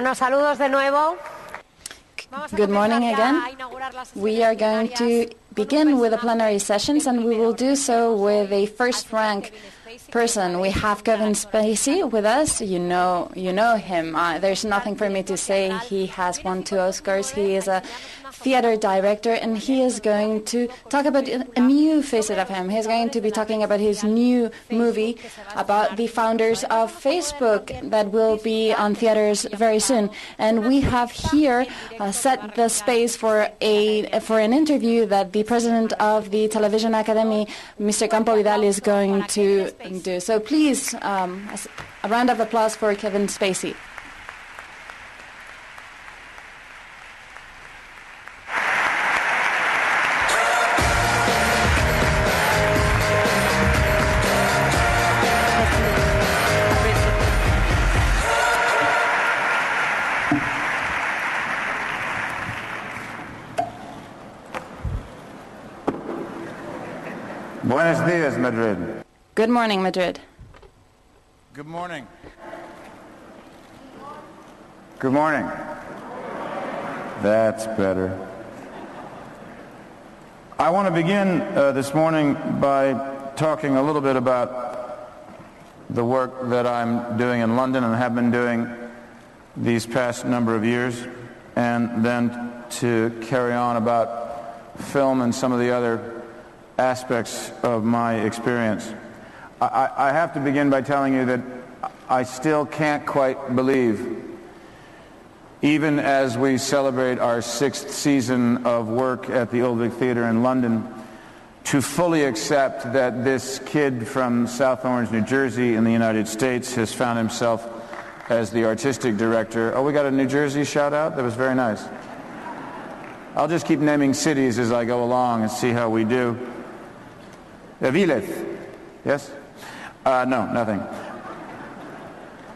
Bueno, saludos de nuevo. Good morning again. We are going to begin with the plenary sessions, and we will do so with a first-rank person. We have Kevin Spacey with us. You know him. There's nothing for me to say. He has won 2 Oscars. He is a theater director, and he is going to talk about a new facet of him. He's going to be talking about his new movie about the founders of Facebook that will be on theaters very soon. And we have here set the space for an interview that the president of the Television Academy, Mr. Campo Vidal, is going to do. So please, a round of applause for Kevin Spacey. Buenos días, Madrid. Good morning, Madrid. Good morning. Good morning. That's better. I want to begin this morning by talking a little bit about the work that I'm doing in London and have been doing these past number of years, and then to carry on about film and some of the other aspects of my experience. I have to begin by telling you that I still can't quite believe, even as we celebrate our 6th season of work at the Old Vic Theatre in London, to fully accept that this kid from South Orange, New Jersey in the United States has found himself as the artistic director. Oh, we got a New Jersey shout out? That was very nice. I'll just keep naming cities as I go along and see how we do. Vélez, yes? No, nothing.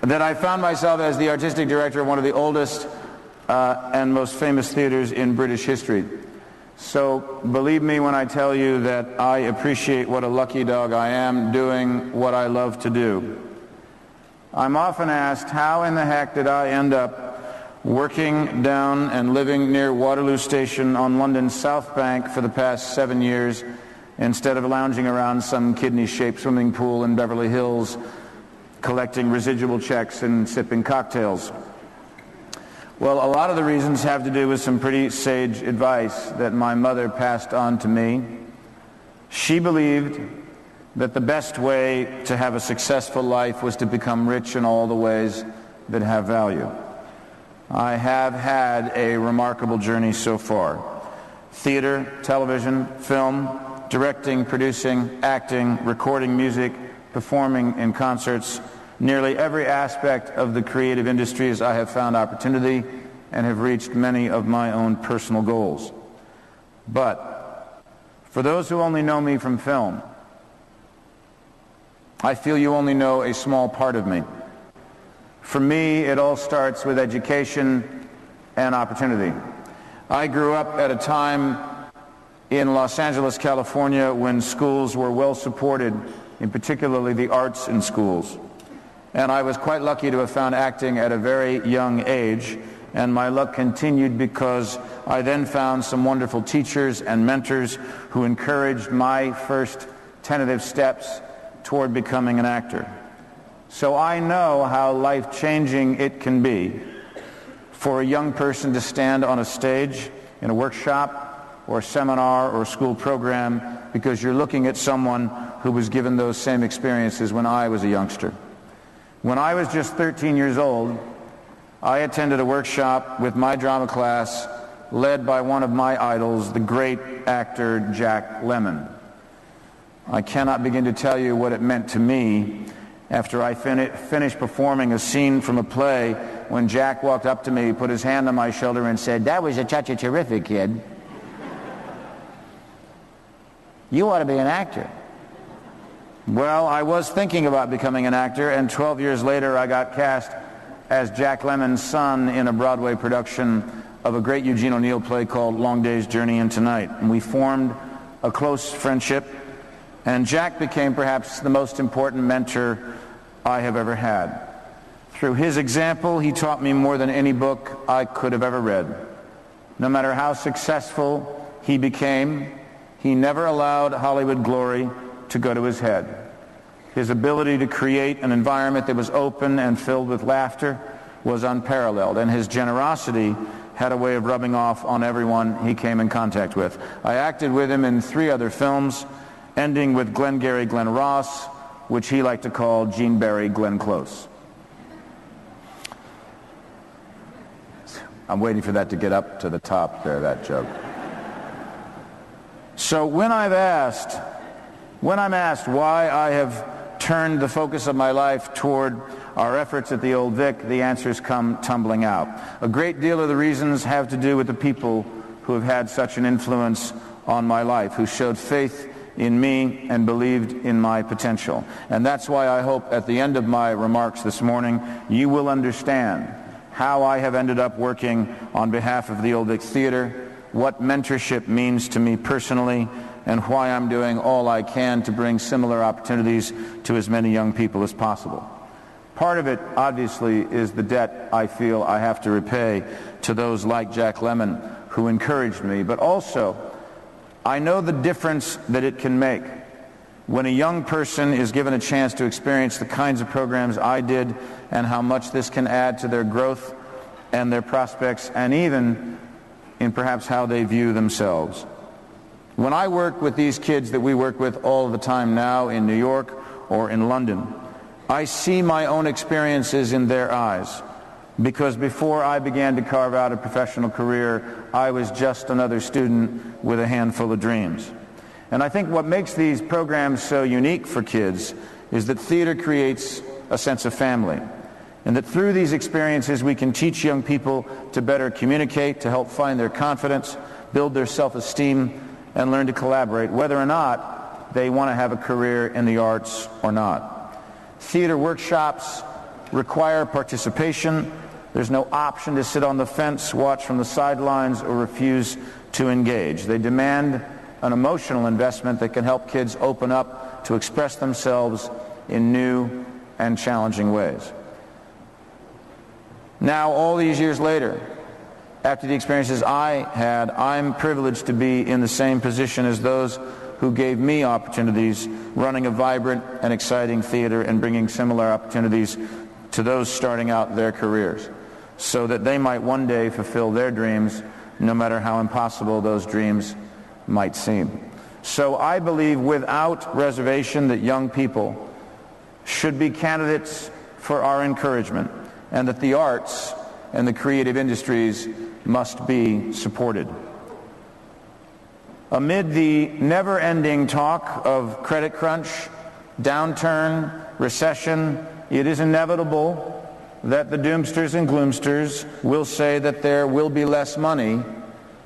That I found myself as the artistic director of one of the oldest and most famous theaters in British history. So believe me when I tell you that I appreciate what a lucky dog I am doing what I love to do. I'm often asked, how in the heck did I end up working down and living near Waterloo Station on London's South Bank for the past 7 years, instead of lounging around some kidney-shaped swimming pool in Beverly Hills, collecting residual checks and sipping cocktails? Well, a lot of the reasons have to do with some pretty sage advice that my mother passed on to me. She believed that the best way to have a successful life was to become rich in all the ways that have value. I have had a remarkable journey so far. Theater, television, film, directing, producing, acting, recording music, performing in concerts, nearly every aspect of the creative industries I have found opportunity and have reached many of my own personal goals. But for those who only know me from film, I feel you only know a small part of me. For me, it all starts with education and opportunity. I grew up at a time in Los Angeles, California, when schools were well supported, in particularly the arts in schools. And I was quite lucky to have found acting at a very young age, and my luck continued because I then found some wonderful teachers and mentors who encouraged my first tentative steps toward becoming an actor. So I know how life-changing it can be for a young person to stand on a stage in a workshop or seminar or school program because you're looking at someone who was given those same experiences when I was a youngster. When I was just 13 years old, I attended a workshop with my drama class led by one of my idols, the great actor Jack Lemmon. I cannot begin to tell you what it meant to me after I finished performing a scene from a play when Jack walked up to me, put his hand on my shoulder and said, "That was such a terrific, kid. You ought to be an actor." Well, I was thinking about becoming an actor, and 12 years later I got cast as Jack Lemmon's son in a Broadway production of a great Eugene O'Neill play called Long Day's Journey into Night. And we formed a close friendship, and Jack became perhaps the most important mentor I have ever had. Through his example, he taught me more than any book I could have ever read. No matter how successful he became, he never allowed Hollywood glory to go to his head. His ability to create an environment that was open and filled with laughter was unparalleled, and his generosity had a way of rubbing off on everyone he came in contact with. I acted with him in 3 other films, ending with Glengarry Glen Ross, which he liked to call Gene Barry Glenn Close. I'm waiting for that to get up to the top there, that joke. So when I'm asked why I have turned the focus of my life toward our efforts at the Old Vic, the answers come tumbling out. A great deal of the reasons have to do with the people who have had such an influence on my life, who showed faith in me and believed in my potential. And that's why I hope at the end of my remarks this morning you will understand how I have ended up working on behalf of the Old Vic Theater, what mentorship means to me personally, and why I'm doing all I can to bring similar opportunities to as many young people as possible. Part of it, obviously, is the debt I feel I have to repay to those like Jack Lemmon who encouraged me, but also I know the difference that it can make when a young person is given a chance to experience the kinds of programs I did, and how much this can add to their growth and their prospects, and even in perhaps how they view themselves. When I work with these kids that we work with all the time now in New York or in London, I see my own experiences in their eyes, because before I began to carve out a professional career, I was just another student with a handful of dreams. And I think what makes these programs so unique for kids is that theater creates a sense of family, and that through these experiences we can teach young people to better communicate, to help find their confidence, build their self-esteem, and learn to collaborate, whether or not they want to have a career in the arts or not. Theater workshops require participation. There's no option to sit on the fence, watch from the sidelines, or refuse to engage. They demand an emotional investment that can help kids open up to express themselves in new and challenging ways. Now, all these years later, after the experiences I had, I'm privileged to be in the same position as those who gave me opportunities, running a vibrant and exciting theater and bringing similar opportunities to those starting out their careers, so that they might one day fulfill their dreams, no matter how impossible those dreams might seem. So I believe without reservation that young people should be candidates for our encouragement, and that the arts and the creative industries must be supported. Amid the never-ending talk of credit crunch, downturn, recession, it is inevitable that the doomsters and gloomsters will say that there will be less money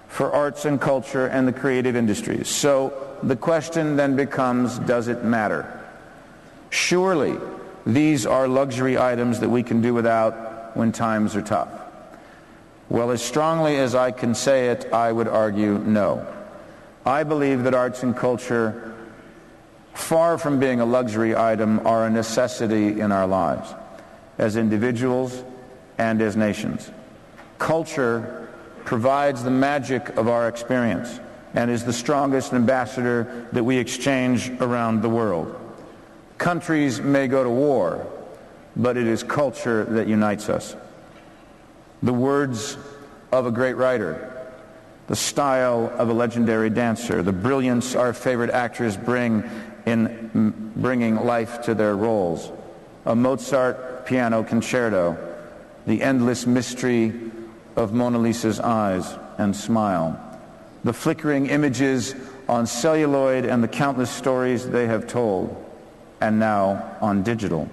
for arts and culture and the creative industries. So the question then becomes, does it matter? Surely these are luxury items that we can do without when times are tough. Well, as strongly as I can say it, I would argue no. I believe that arts and culture, far from being a luxury item, are a necessity in our lives, as individuals and as nations. Culture provides the magic of our experience and is the strongest ambassador that we exchange around the world. Countries may go to war, but it is culture that unites us. The words of a great writer, the style of a legendary dancer, the brilliance our favorite actors bring in bringing life to their roles, a Mozart piano concerto, the endless mystery of Mona Lisa's eyes and smile, the flickering images on celluloid and the countless stories they have told, and now on digital.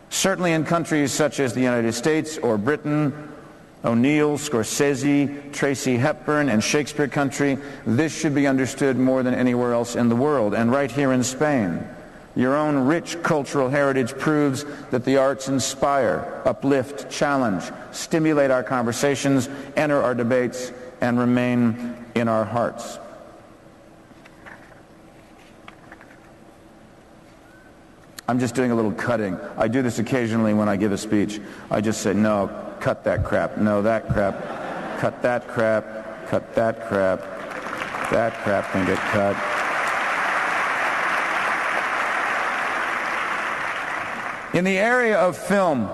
Certainly in countries such as the United States or Britain, O'Neill, Scorsese, Tracy Hepburn, and Shakespeare country, this should be understood more than anywhere else in the world. And right here in Spain, your own rich cultural heritage proves that the arts inspire, uplift, challenge, stimulate our conversations, enter our debates, and remain in our hearts. I'm just doing a little cutting. I do this occasionally when I give a speech. I just say, no, cut that crap, no, that crap, cut that crap, cut that crap, that crap can get cut. In the area of film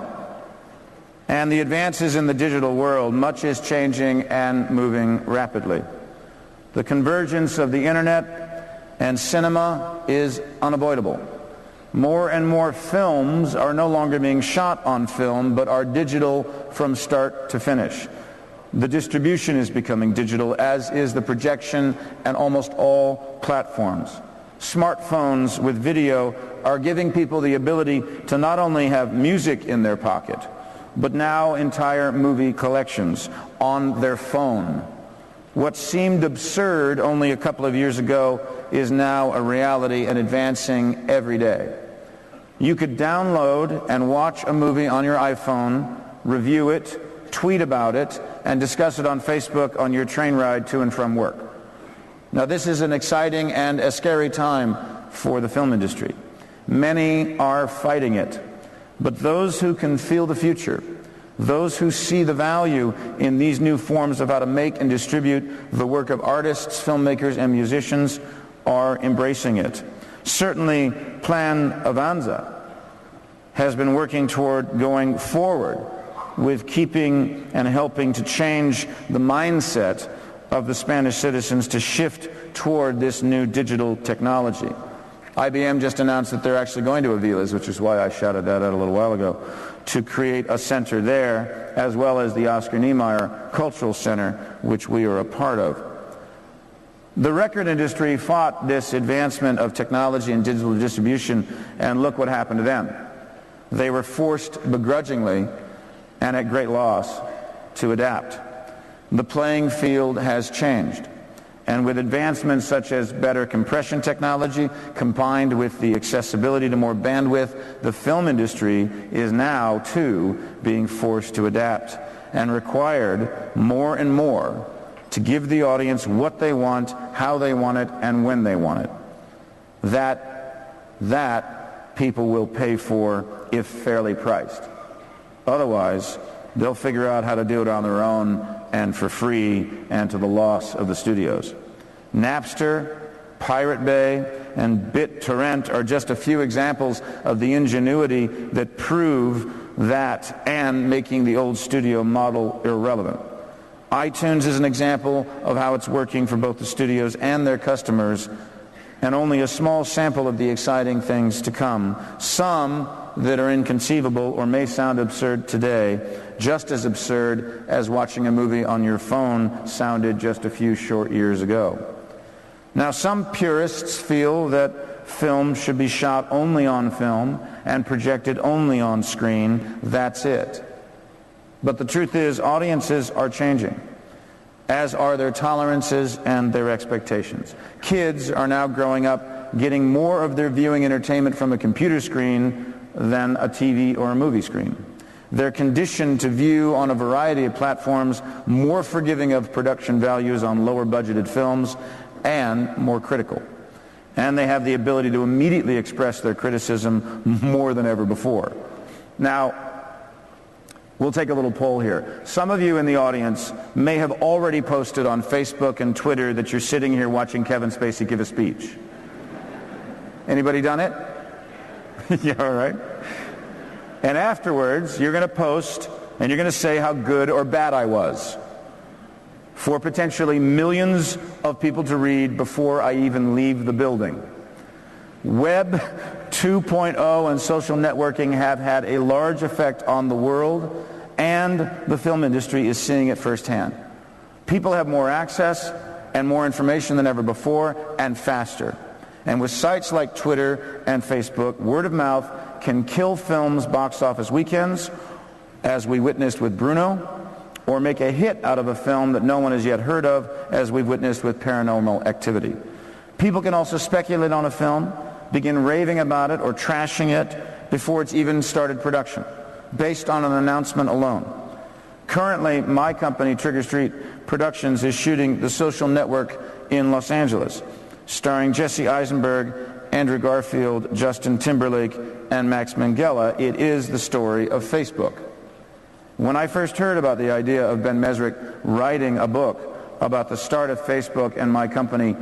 and the advances in the digital world, much is changing and moving rapidly. The convergence of the internet and cinema is unavoidable. More and more films are no longer being shot on film, but are digital from start to finish. The distribution is becoming digital, as is the projection and almost all platforms. Smartphones with video are giving people the ability to not only have music in their pocket, but now entire movie collections on their phone. What seemed absurd only a couple of years ago is now a reality and advancing every day. You could download and watch a movie on your iPhone, review it, tweet about it, and discuss it on Facebook on your train ride to and from work. Now, this is an exciting and a scary time for the film industry. Many are fighting it, but those who can feel the future, those who see the value in these new forms of how to make and distribute the work of artists, filmmakers, and musicians are embracing it. Certainly, Plan Avanza has been working toward going forward with keeping and helping to change the mindset of the Spanish citizens to shift toward this new digital technology. IBM just announced that they're actually going to Aviles, which is why I shouted that out a little while ago, to create a center there, as well as the Oscar Niemeyer Cultural Center, which we are a part of. The record industry fought this advancement of technology and digital distribution, and look what happened to them. They were forced begrudgingly and at great loss to adapt. The playing field has changed, and with advancements such as better compression technology combined with the accessibility to more bandwidth, the film industry is now, too, being forced to adapt and required more and more to give the audience what they want, how they want it, and when they want it. That people will pay for if fairly priced. Otherwise, they'll figure out how to do it on their own and for free and to the loss of the studios. Napster, Pirate Bay, and BitTorrent are just a few examples of the ingenuity that prove that and making the old studio model irrelevant. iTunes is an example of how it's working for both the studios and their customers, and only a small sample of the exciting things to come. Some that are inconceivable or may sound absurd today, just as absurd as watching a movie on your phone sounded just a few short years ago. Now, some purists feel that film should be shot only on film and projected only on screen. That's it. But the truth is, audiences are changing, as are their tolerances and their expectations. Kids are now growing up getting more of their viewing entertainment from a computer screen than a TV or a movie screen. They're conditioned to view on a variety of platforms, more forgiving of production values on lower budgeted films, and more critical. And they have the ability to immediately express their criticism more than ever before. Now, we'll take a little poll here. Some of you in the audience may have already posted on Facebook and Twitter that you're sitting here watching Kevin Spacey give a speech. Anybody done it? Yeah, all right. And afterwards, you're going to post and you're going to say how good or bad I was for potentially millions of people to read before I even leave the building. Web 2.0 and social networking have had a large effect on the world, and the film industry is seeing it firsthand. People have more access and more information than ever before, and faster. And with sites like Twitter and Facebook, word of mouth can kill films' box office weekends, as we witnessed with Bruno, or make a hit out of a film that no one has yet heard of, as we've witnessed with Paranormal Activity. People can also speculate on a film, begin raving about it or trashing it before it's even started production, based on an announcement alone. Currently, my company, Trigger Street Productions, is shooting The Social Network in Los Angeles, starring Jesse Eisenberg, Andrew Garfield, Justin Timberlake, and Max Minghella, it is the story of Facebook. When I first heard about the idea of Ben Mesrich writing a book about the start of Facebook and my company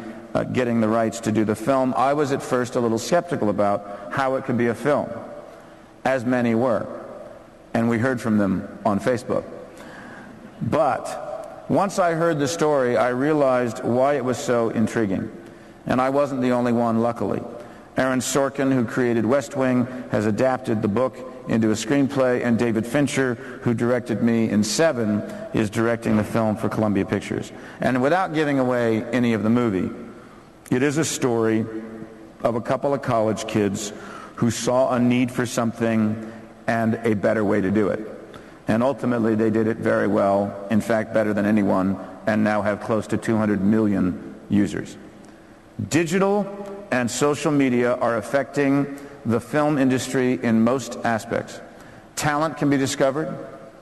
getting the rights to do the film, I was at first a little skeptical about how it could be a film, as many were. And we heard from them on Facebook. But once I heard the story, I realized why it was so intriguing. And I wasn't the only one, luckily. Aaron Sorkin, who created West Wing, has adapted the book into a screenplay, and David Fincher, who directed me in Seven, is directing the film for Columbia Pictures. And without giving away any of the movie, it is a story of a couple of college kids who saw a need for something and a better way to do it. And ultimately they did it very well, in fact better than anyone, and now have close to 200 million users. Digital and social media are affecting the film industry in most aspects. Talent can be discovered,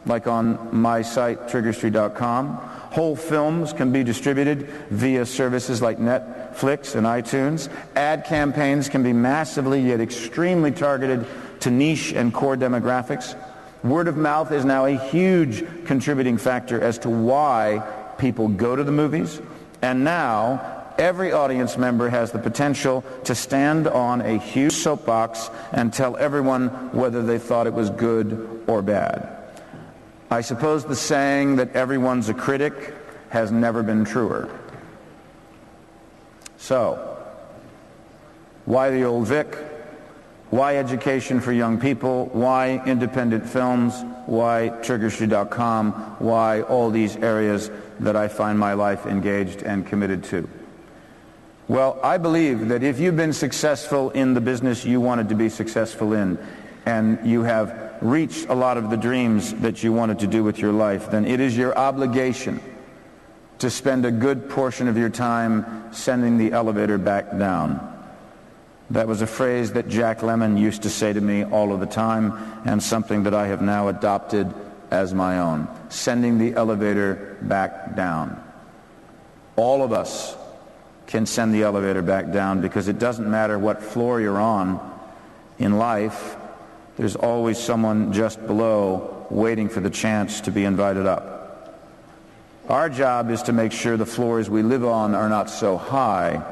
like on my site, triggerstreet.com. Whole films can be distributed via services like Netflix and iTunes. Ad campaigns can be massively yet extremely targeted to niche and core demographics. Word of mouth is now a huge contributing factor as to why people go to the movies. And now every audience member has the potential to stand on a huge soapbox and tell everyone whether they thought it was good or bad. I suppose the saying that everyone's a critic has never been truer. So, why the old Vic? Why education for young people? Why independent films? Why triggerstreet.com? Why all these areas that I find my life engaged and committed to? Well, I believe that if you've been successful in the business you wanted to be successful in, and you have reached a lot of the dreams that you wanted to do with your life, then it is your obligation to spend a good portion of your time sending the elevator back down. That was a phrase that Jack Lemmon used to say to me all of the time, and something that I have now adopted as my own. Sending the elevator back down. All of us can send the elevator back down, because it doesn't matter what floor you're on in life, there's always someone just below waiting for the chance to be invited up. Our job is to make sure the floors we live on are not so high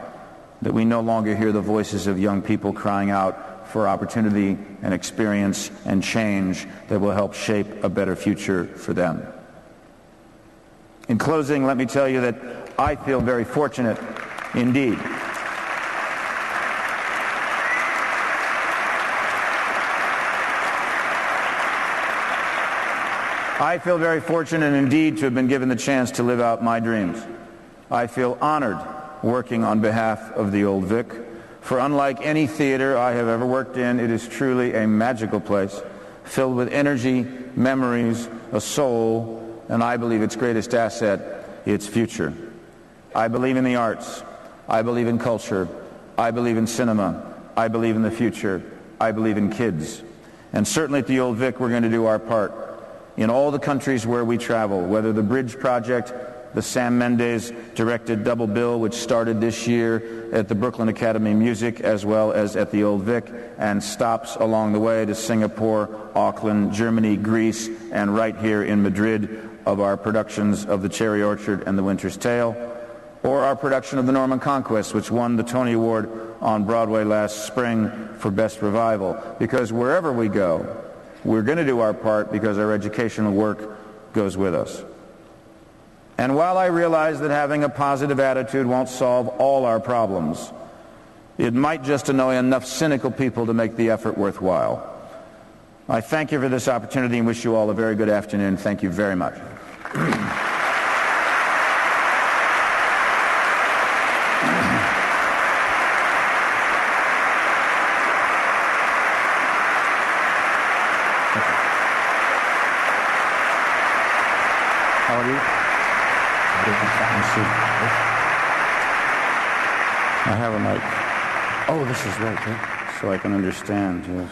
that we no longer hear the voices of young people crying out for opportunity and experience and change that will help shape a better future for them. In closing, let me tell you that I feel very fortunate indeed. I feel very fortunate indeed to have been given the chance to live out my dreams. I feel honored working on behalf of the Old Vic, for unlike any theater I have ever worked in, it is truly a magical place, filled with energy, memories, a soul, and I believe its greatest asset, its future. I believe in the arts. I believe in culture. I believe in cinema. I believe in the future. I believe in kids. And certainly at the Old Vic, we're going to do our part. In all the countries where we travel, whether the Bridge Project, the Sam Mendes directed double bill, which started this year at the Brooklyn Academy of Music, as well as at the Old Vic, and stops along the way to Singapore, Auckland, Germany, Greece, and right here in Madrid of our productions of The Cherry Orchard and The Winter's Tale, or our production of The Norman Conquest, which won the Tony Award on Broadway last spring for Best Revival. Because wherever we go, we're going to do our part, because our educational work goes with us. And while I realize that having a positive attitude won't solve all our problems, it might just annoy enough cynical people to make the effort worthwhile. I thank you for this opportunity and wish you all a very good afternoon. Thank you very much. How are you? I have a mic. Oh, this is right, right? So I can understand, yes.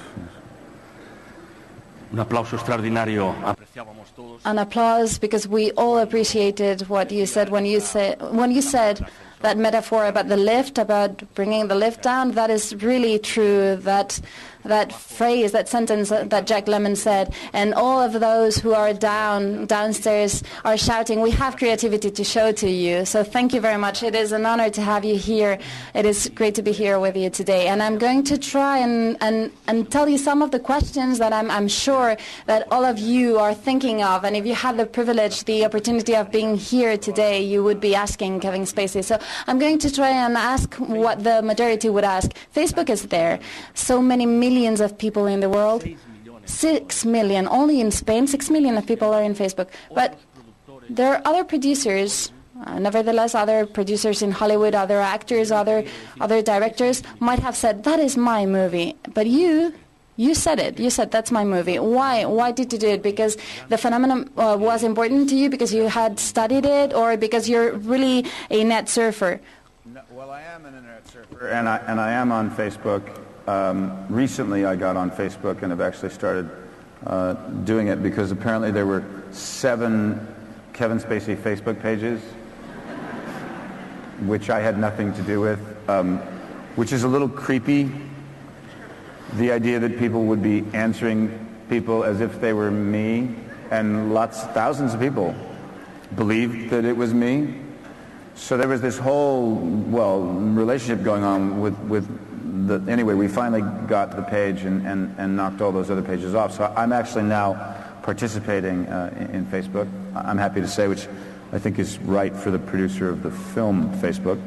Un aplauso extraordinario. Apreciábamos todos. An applause, because we all appreciated what you said when you said that metaphor about the lift, about bringing the lift down, that is really true. That phrase, that sentence that Jack Lemmon said, and all of those who are downstairs are shouting, we have creativity to show to you. So thank you very much. It is an honor to have you here. It is great to be here with you today. And I'm going to try and tell you some of the questions that I'm sure that all of you are thinking of. And if you had the privilege, the opportunity of being here today, you would be asking Kevin Spacey. So I'm going to try and ask what the majority would ask. Facebook is there. So many millions of people in the world. 6 million. Only in Spain, 6 million of people are in Facebook. But there are other producers, nevertheless, other producers in Hollywood, other actors, other directors might have said, that is my movie. But you said it. You said, that's my movie. Why? Why did you do it? Because the phenomenon was important to you, because you had studied it, or because you're really a net surfer? No, well, I am an internet surfer, and I am on Facebook. Recently I got on Facebook and have actually started doing it because apparently there were 7 Kevin Spacey Facebook pages, which I had nothing to do with, which is a little creepy. The idea that people would be answering people as if they were me, and thousands of people believed that it was me. So there was this whole, relationship going on with anyway, we finally got the page and knocked all those other pages off. So I'm actually now participating in Facebook. I'm happy to say, which I think is right for the producer of the film, Facebook.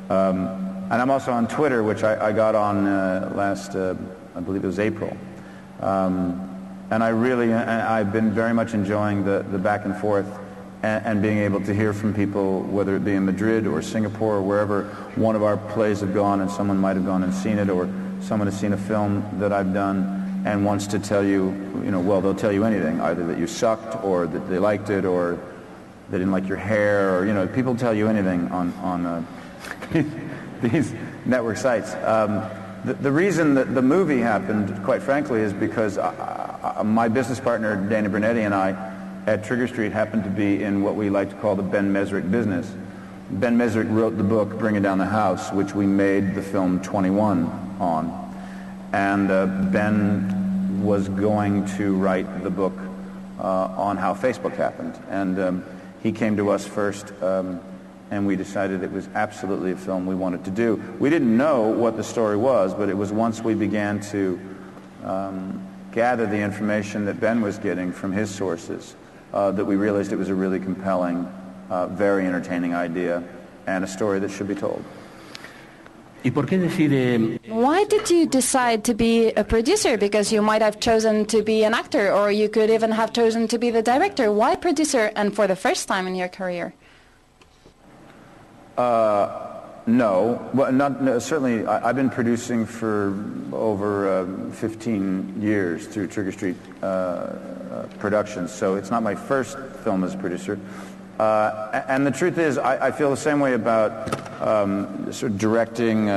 And I'm also on Twitter, which I got on last, I believe it was April. And I've been very much enjoying the back and forth and being able to hear from people, whether it be in Madrid or Singapore or wherever one of our plays have gone, and someone might have gone and seen it, or someone has seen a film that I've done and wants to tell you, they'll tell you anything, either that you sucked or that they liked it or they didn't like your hair, or, people tell you anything on these network sites. The reason that the movie happened, quite frankly, is because my business partner, Dana Brunetti, and I at Trigger Street happened to be in what we like to call the Ben Mesrick business. Ben Mesrick wrote the book Bringing Down the House, which we made the film 21 on. And Ben was going to write the book on how Facebook happened. And he came to us first, and we decided it was absolutely a film we wanted to do. We didn't know what the story was, but it was once we began to gather the information that Ben was getting from his sources that we realized it was a really compelling, very entertaining idea and a story that should be told. Why did you decide to be a producer? Because you might have chosen to be an actor, or you could even have chosen to be the director. Why producer, and for the first time in your career? No. Well, certainly I've been producing for over 15 years through Trigger Street Productions, so it's not my first film as a producer. And the truth is, I feel the same way about sort of directing,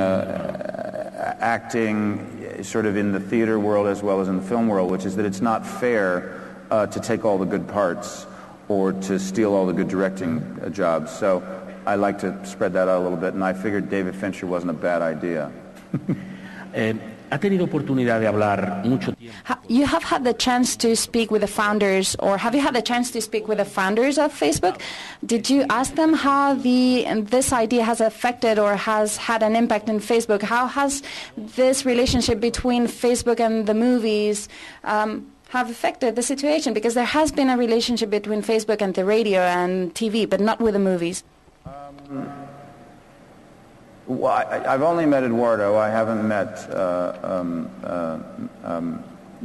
acting, sort of in the theater world as well as in the film world, which is that it's not fair to take all the good parts or to steal all the good directing jobs. So I like to spread that out a little bit, and I figured David Fincher wasn't a bad idea. You have had the chance to speak with the founders, or have you had the chance to speak with the founders of Facebook? Did you ask them how this idea has affected or has had an impact in Facebook? How has this relationship between Facebook and the movies have affected the situation? Because there has been a relationship between Facebook and the radio and TV, but not with the movies. Well, I've only met Eduardo. I haven't met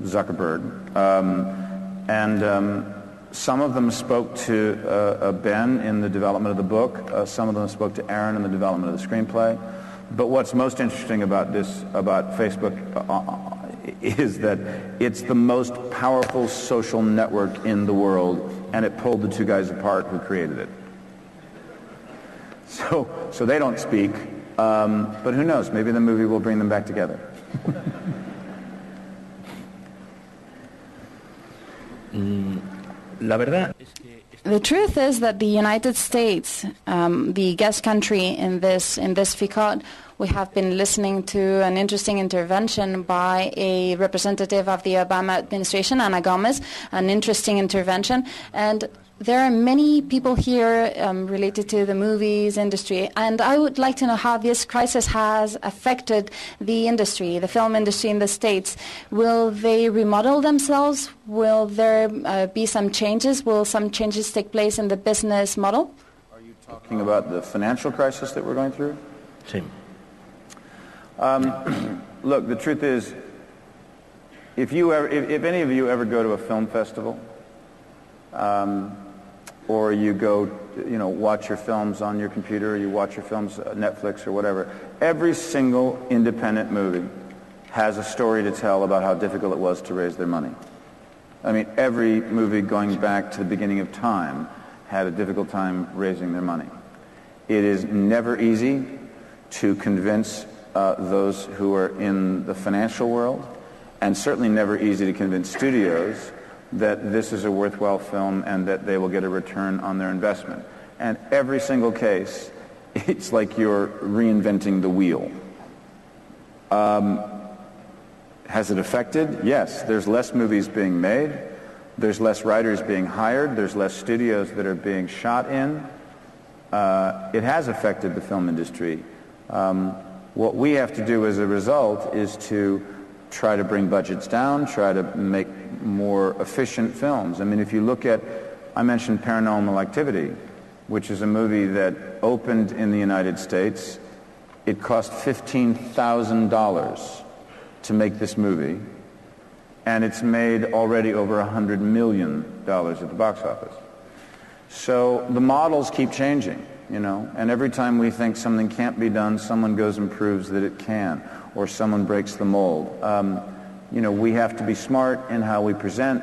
Zuckerberg. Some of them spoke to Ben in the development of the book. Some of them spoke to Aaron in the development of the screenplay. But what's most interesting about Facebook, is that it's the most powerful social network in the world, and it pulled the two guys apart who created it. So they don't speak, but who knows? Maybe the movie will bring them back together. The truth is that the United States, the guest country in this FICOT, we have been listening to an interesting intervention by a representative of the Obama administration, Ana Gomez, an interesting intervention. And there are many people here related to the movies industry, and I would like to know how this crisis has affected the industry, the film industry in the States. Will they remodel themselves? Will there be some changes? Will some changes take place in the business model? Are you talking about the financial crisis that we're going through? Sí. Look, the truth is, if any of you ever go to a film festival, or you go, watch your films on your computer, or you watch your films on Netflix or whatever, every single independent movie has a story to tell about how difficult it was to raise their money. I mean, every movie going back to the beginning of time had a difficult time raising their money. It is never easy to convince those who are in the financial world, and certainly never easy to convince studios that this is a worthwhile film and that they will get a return on their investment. And every single case, it's like you're reinventing the wheel. Has it affected? Yes. There's less movies being made. There's less writers being hired. There's less studios that are being shot in. It has affected the film industry. What we have to do as a result is to try to bring budgets down, try to make more efficient films. I mean, if you look at, I mentioned Paranormal Activity, which is a movie that opened in the United States. It cost $15,000 to make this movie, and it's made already over $100 million at the box office. So the models keep changing, and every time we think something can't be done, someone goes and proves that it can, or someone breaks the mold. We have to be smart in how we present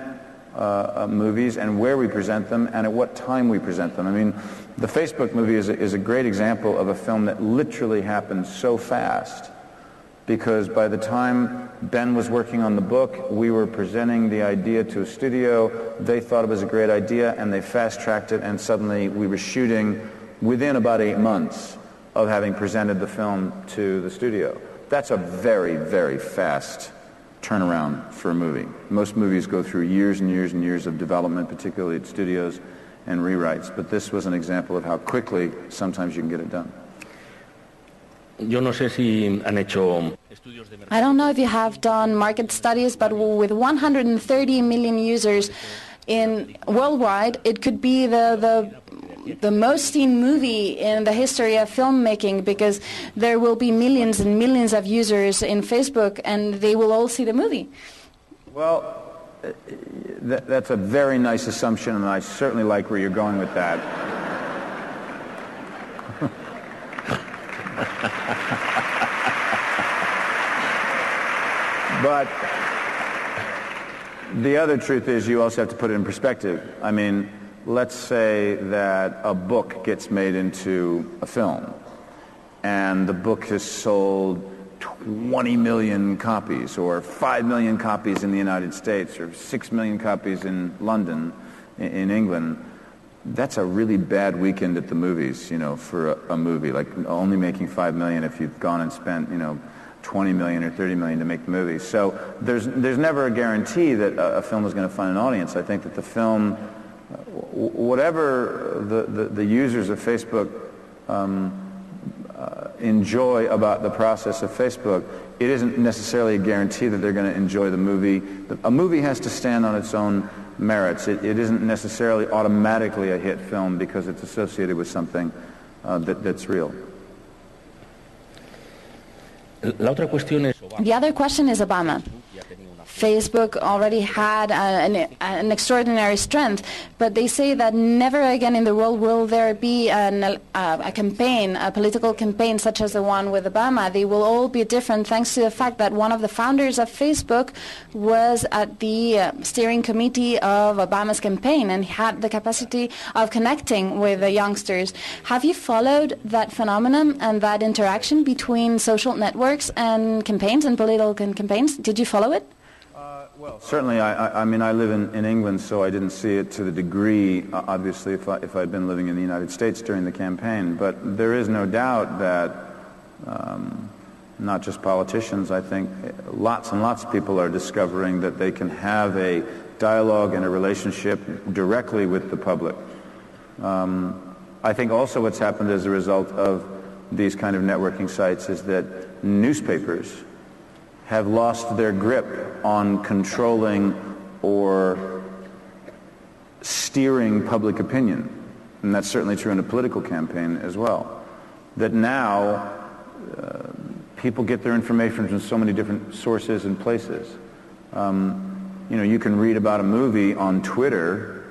movies and where we present them and at what time we present them. I mean, the Facebook movie is a great example of a film that literally happened so fast, because by the time Ben was working on the book, we were presenting the idea to a studio. They thought it was a great idea, and they fast-tracked it, and suddenly we were shooting within about 8 months of having presented the film to the studio. That's a very, very fast turnaround for a movie. Most movies go through years and years and years of development, particularly at studios and rewrites, but this was an example of how quickly sometimes you can get it done. I don't know if you have done market studies, but with 130 million users worldwide, it could be the most seen movie in the history of filmmaking, because there will be millions and millions of users in Facebook, and they will all see the movie. Well, that's a very nice assumption, and I certainly like where you're going with that. But the other truth is you also have to put it in perspective. I mean, let's say that a book gets made into a film, and the book has sold 20 million copies, or 5 million copies in the United States, or 6 million copies in London, in England. That's a really bad weekend at the movies, for a movie, like only making 5 million if you've gone and spent, 20 million or 30 million to make the movie. So there's never a guarantee that a film is going to find an audience. I think that the film, whatever the users of Facebook enjoy about the process of Facebook, it isn't necessarily a guarantee that they're going to enjoy the movie. A movie has to stand on its own merits. It isn't necessarily automatically a hit film because it's associated with something that's real. The other question is Obama. Facebook already had an extraordinary strength, but they say that never again in the world will there be a campaign, a political campaign such as the one with Obama. They will all be different thanks to the fact that one of the founders of Facebook was at the steering committee of Obama's campaign and had the capacity of connecting with the youngsters. Have you followed that phenomenon and that interaction between social networks and campaigns and political campaigns? Did you follow it? Well, certainly, I mean, I live in England, so I didn't see it to the degree, obviously, if I'd been living in the United States during the campaign. But there is no doubt that not just politicians, I think lots and lots of people are discovering that they can have a dialogue and a relationship directly with the public. I think also what's happened as a result of these kind of networking sites is that newspapers have lost their grip on controlling or steering public opinion. And that's certainly true in a political campaign as well. That now people get their information from so many different sources and places. You know, you can read about a movie on Twitter,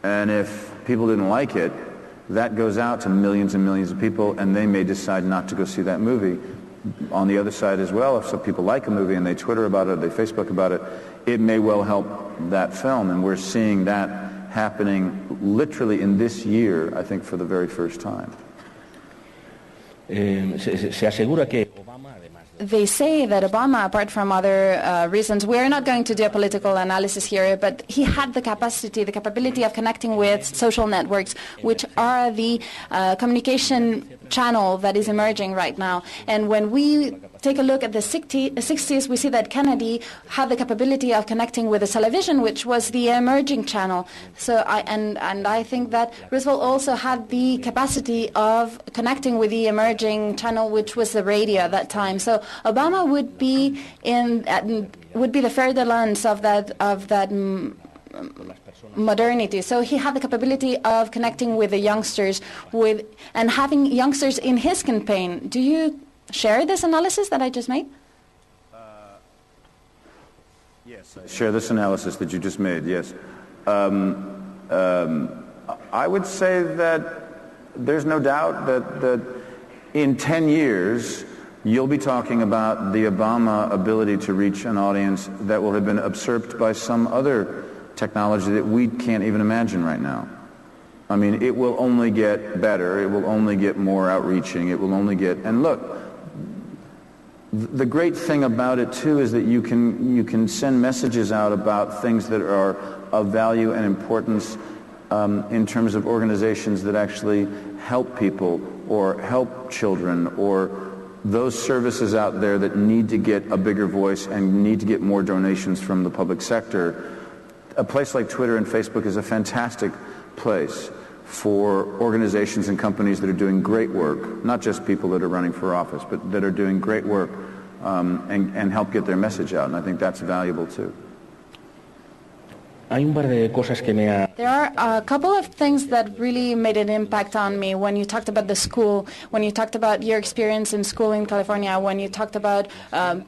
and if people didn't like it, that goes out to millions and millions of people, and they may decide not to go see that movie. On the other side as well, if some people like a movie and they Twitter about it, they Facebook about it, it may well help that film. And we're seeing that happening literally in this year, I think, for the very first time. Se asegura que They say that Obama, apart from other reasons, we're not going to do a political analysis here, but he had the capability of connecting with social networks, which are the communication channel that is emerging right now. And when we take a look at the 60s, we see that Kennedy had the capability of connecting with the television, which was the emerging channel. So I think that Roosevelt also had the capacity of connecting with the emerging channel, which was the radio at that time. So Obama would be the further lens of that modernity. So he had the capability of connecting with the youngsters and having youngsters in his campaign. Do you share this analysis that I just made? Yes, I share this analysis that you just made, yes. I would say that there's no doubt that in 10 years, you'll be talking about the Obama ability to reach an audience that will have been usurped by some other technology that we can't even imagine right now. I mean, it will only get better. It will only get more outreaching. It will only get... And look, the great thing about it, too, is that you can send messages out about things that are of value and importance in terms of organizations that actually help people or help children or those services out there that need to get a bigger voice and need to get more donations from the public sector. A place like Twitter and Facebook is a fantastic place for organizations and companies that are doing great work, not just people that are running for office, but that are doing great work and help get their message out. And I think that's valuable too. There are a couple of things that really made an impact on me when you talked about the school, when you talked about your experience in school in California, when you talked about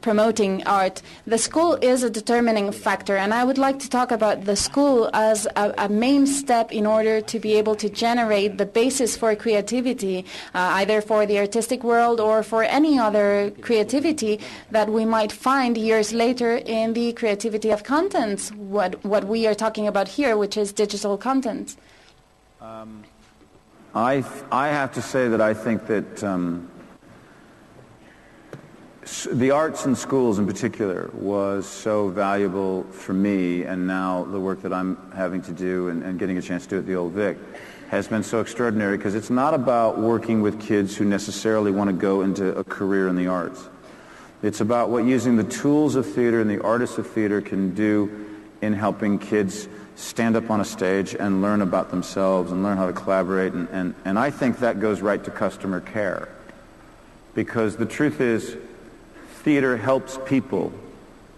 promoting art. The school is a determining factor, and I would like to talk about the school as a main step in order to be able to generate the basis for creativity, either for the artistic world or for any other creativity that we might find years later in the creativity of contents, what we are talking about here, which is digital content. I have to say that I think that the arts in schools in particular was so valuable for me, and now the work that I'm having to do and getting a chance to do at the Old Vic has been so extraordinary, because it's not about working with kids who necessarily want to go into a career in the arts. It's about what using the tools of theater and the artists of theater can do in helping kids stand up on a stage and learn about themselves and learn how to collaborate. And I think that goes right to customer care. Because the truth is, theater helps people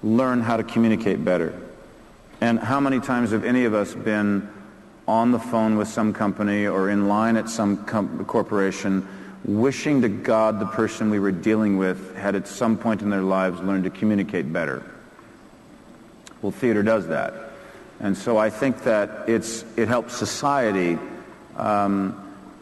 learn how to communicate better. And how many times have any of us been on the phone with some company or in line at some corporation wishing to God the person we were dealing with had at some point in their lives learned to communicate better? Well, theater does that. And so I think that it helps society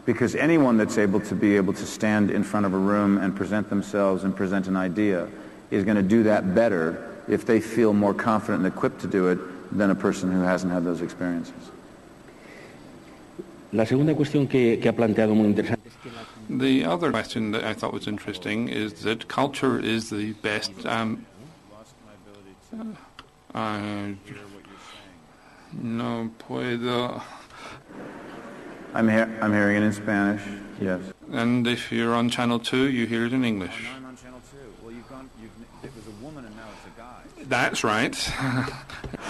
because anyone that's able to stand in front of a room and present themselves and present an idea is going to do that better if they feel more confident and equipped to do it than a person who hasn't had those experiences. La segunda cuestión que ha planteado muy interesante es que the other question that I thought was interesting is that culture is the best No puedo. I'm hearing it in Spanish, yes. And if you're on Channel 2, you hear it in English. I'm on Channel 2. Well, it was a woman and now it's a guy. That's right.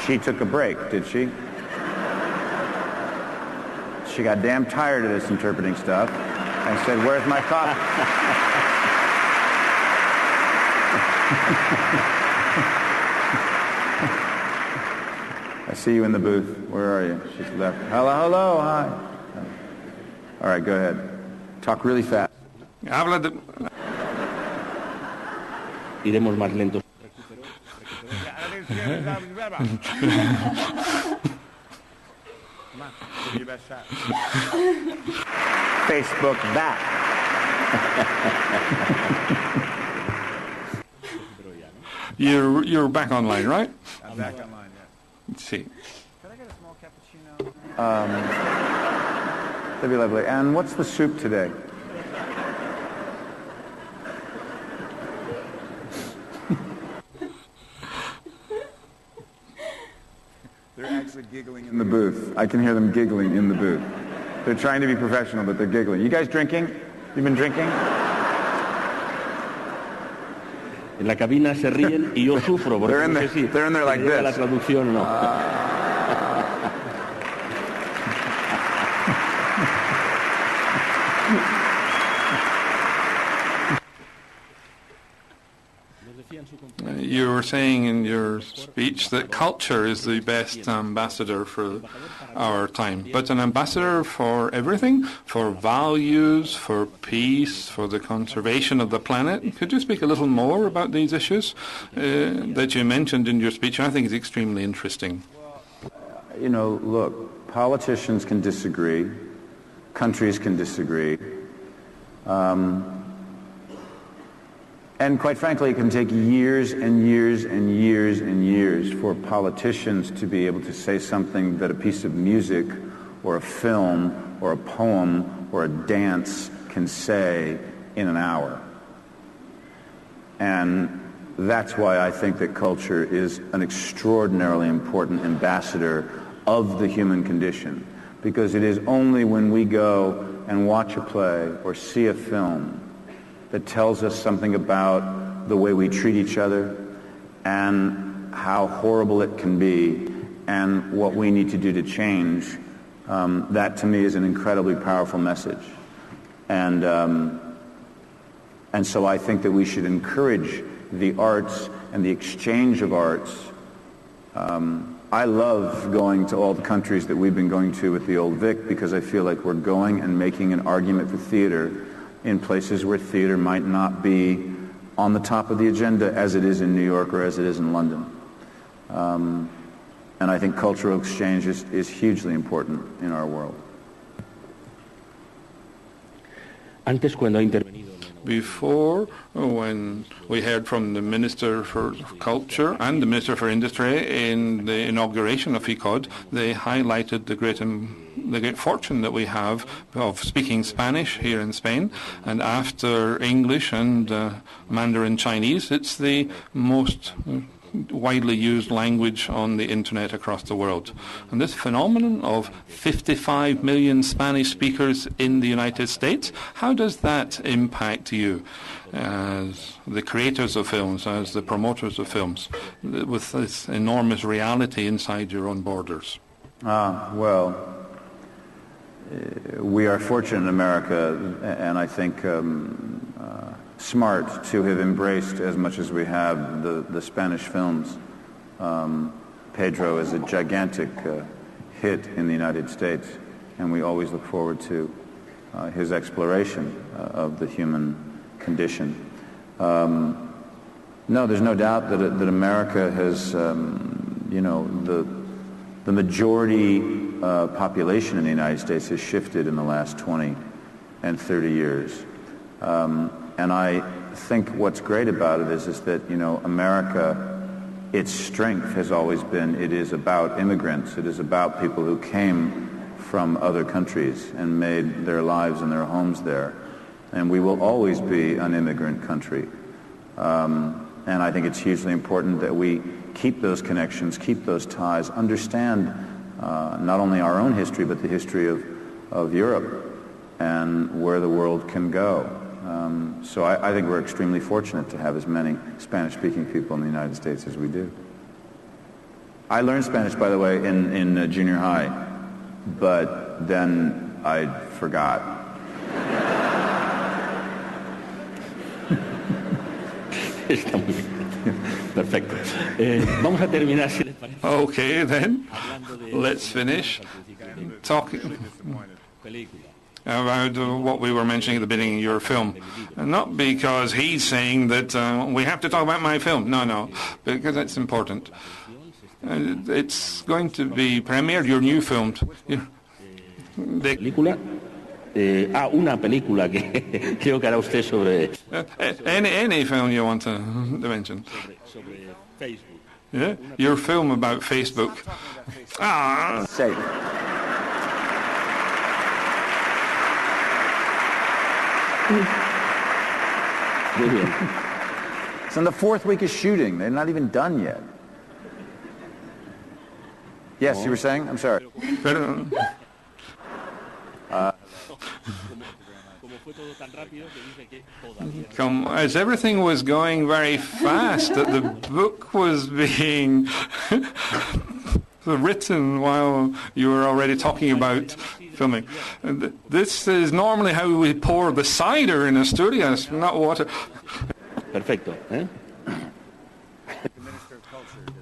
She took a break, did she? She got damn tired of this interpreting stuff and said, "Where's my coffee?" I see you in the booth. Where are you? She's left. Hello, hi. All right, go ahead. Talk really fast. Habla de... Iremos más lentos. Facebook that. You're back online, right? I'm back online, yeah. Let's see. Could I get a small cappuccino? That'd be lovely. And what's the soup today? They're actually giggling in the booth. I can hear them giggling in the booth. They're trying to be professional, but they're giggling. You guys drinking? You've been drinking? En la cabina se ríen y yo sufro porque They're in no there- sé si they're in there like llega la this. traducción o no. You were saying in your speech that culture is the best ambassador for our time. But an ambassador for everything? For values, for peace, for the conservation of the planet? Could you speak a little more about these issues that you mentioned in your speech? I think it's extremely interesting. You know, look, politicians can disagree. Countries can disagree. And quite frankly, it can take years and years and years and years for politicians to be able to say something that a piece of music or a film or a poem or a dance can say in an hour. And that's why I think that culture is an extraordinarily important ambassador of the human condition, because it is only when we go and watch a play or see a film that tells us something about the way we treat each other and how horrible it can be and what we need to do to change. That to me is an incredibly powerful message. And so I think that we should encourage the arts and the exchange of arts. I love going to all the countries that we've been going to with the Old Vic, because I feel like we're going and making an argument for theater in places where theater might not be on the top of the agenda as it is in New York or as it is in London. And I think cultural exchange is hugely important in our world. Antes, cuando ha intervenido... Before, when we heard from the Minister for Culture and the Minister for Industry in the inauguration of FICOD, they highlighted the great fortune that we have of speaking Spanish here in Spain. And after English and Mandarin Chinese, it's the most widely used language on the internet across the world. And this phenomenon of 55 million Spanish speakers in the United States, how does that impact you as the creators of films, as the promoters of films, with this enormous reality inside your own borders? Well, we are fortunate in America, and I think smart to have embraced as much as we have the Spanish films. Pedro is a gigantic hit in the United States, and we always look forward to his exploration of the human condition. No, there's no doubt that America has, the majority population in the United States has shifted in the last 20 and 30 years. And I think what's great about it is that, America, its strength has always been, it is about immigrants. It is about people who came from other countries and made their lives and their homes there. And we will always be an immigrant country. And I think it's hugely important that we keep those connections, keep those ties, understand not only our own history, but the history of Europe and where the world can go. So I think we're extremely fortunate to have as many Spanish-speaking people in the United States as we do. I learned Spanish, by the way, in junior high, but then I forgot. Está muy bien. Perfecto. Vamos a terminar, si les parece. Okay, then, let's finish talking about what we were mentioning at the beginning of your film. Not because he's saying that we have to talk about my film. No, because that's important. It's going to be premiered, your new film. Película. Una película que creo que hará usted sobre... Any film you want to mention. Sobre Facebook. Yeah? Your film about Facebook. Say. Muy bien. It's in the 4th week of shooting. They're not even done yet. Yes, you were saying? I'm sorry. As everything was going very fast, that the book was being written while you were already talking about filming. This is normally how we pour the cider in a studio, it's not water. Perfecto. The Minister of Culture did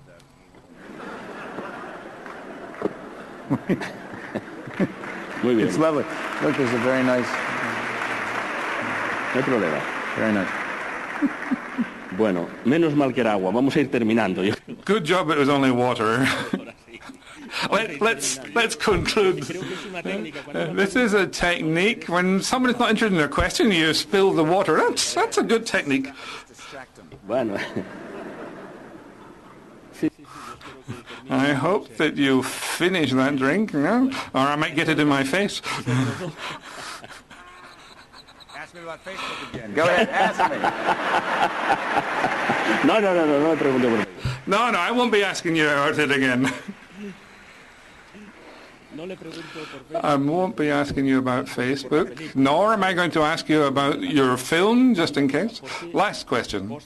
that. Muy bien. It's lovely. Look, there's a very nice... No hay problema. Very nice. Bueno, menos mal que era agua. Vamos a ir terminando. Good job it was only water. Let's conclude. This is a technique. When somebody's not interested in their question, you spill the water. That's a good technique. Bueno. I hope that you finish that drink, or I might get it in my face. Ask me about Facebook again. Go ahead, ask me. No me pregunte por Facebook. No, I won't be asking you about it again. I won't be asking you about Facebook, nor am I going to ask you about your film, just in case. Last question.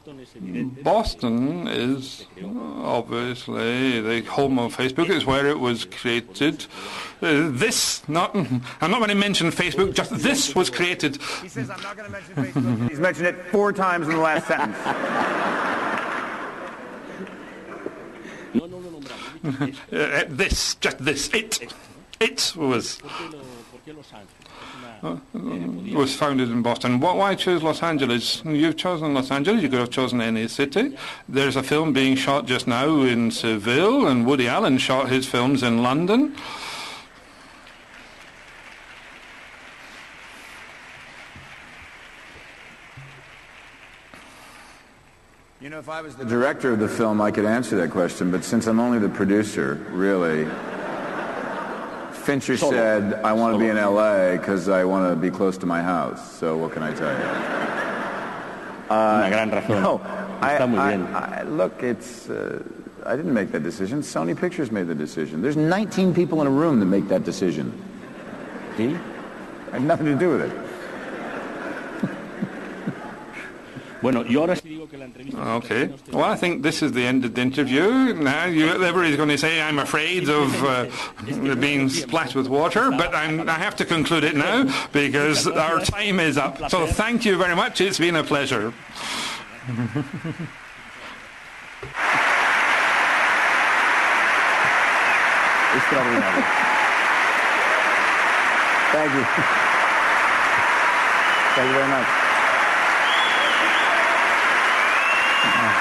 Boston is obviously the home of Facebook. It's where it was created. I'm not going to mention Facebook, just this was created. He says I'm not going to mention Facebook. He's mentioned it 4 times in the last sentence. It was founded in Boston. Why choose Los Angeles? You've chosen Los Angeles. You could have chosen any city. There's a film being shot just now in Seville, and Woody Allen shot his films in London. You know, if I was the director of the film, I could answer that question, but since I'm only the producer, really... Fincher said, I want to be in L.A. because I want to be close to my house. So what can I tell you? Una gran razón. No, Está muy bien. look, it's... I didn't make that decision. Sony Pictures made the decision. There's 19 people in a room that make that decision. ¿Sí? I had nothing to do with it. Bueno, yo ahora sí digo que la entrevista... Okay. Well, I think this is the end of the interview. Now, everybody's going to say, I'm afraid of being splashed with water, but I have to conclude it now because our time is up. So thank you very much. It's been a pleasure. Extraordinario. Thank you. Thank you very much.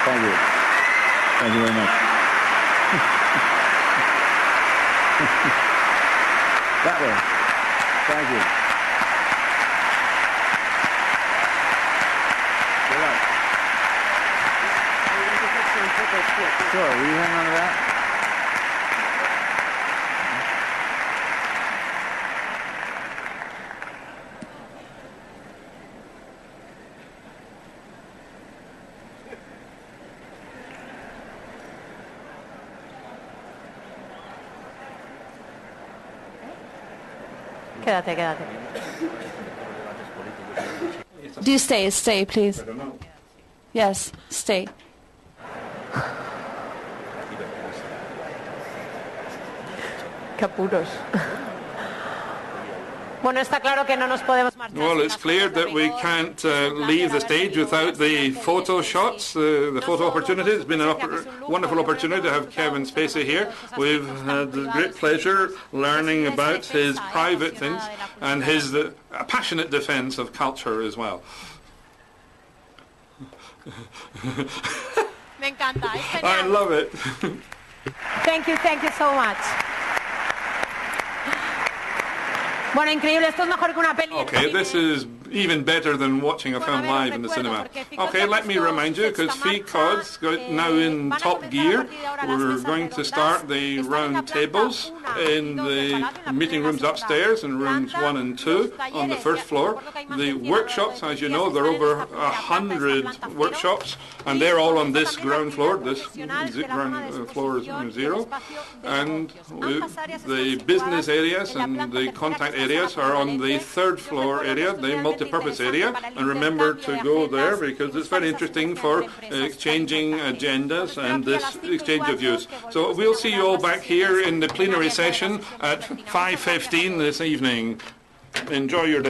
Thank you. Thank you very much. That way. Thank you. Good luck. Sure, will you hang on to that? Quédate, quédate. Do stay, please. Yes, stay. Qué apuros. Bueno, está claro que no nos podemos marchar. Well, it's clear that we can't leave the stage without the photo shots, the photo opportunity. It's been a wonderful opportunity to have Kevin Spacey here. We've had the great pleasure learning about his private things and his passionate defence of culture as well. Me encanta. I love it. Thank you so much. Bueno, increíble, esto es mejor que una peli. Okay, this is even better than watching a film live in the cinema. Okay, let me remind you, because FICOD's now in top gear. We're going to start the round tables in the meeting rooms upstairs in rooms 1 and 2 on the first floor. The workshops, as you know, there are over 100 workshops, and they're all on this ground floor. This ground floor is 0. And the business areas and the contact areas are on the third floor area, the multi-purpose area, and remember to go there because it's very interesting for exchanging agendas and this exchange of views. So we'll see you all back here in the plenary session at 5:15 this evening. Enjoy your day.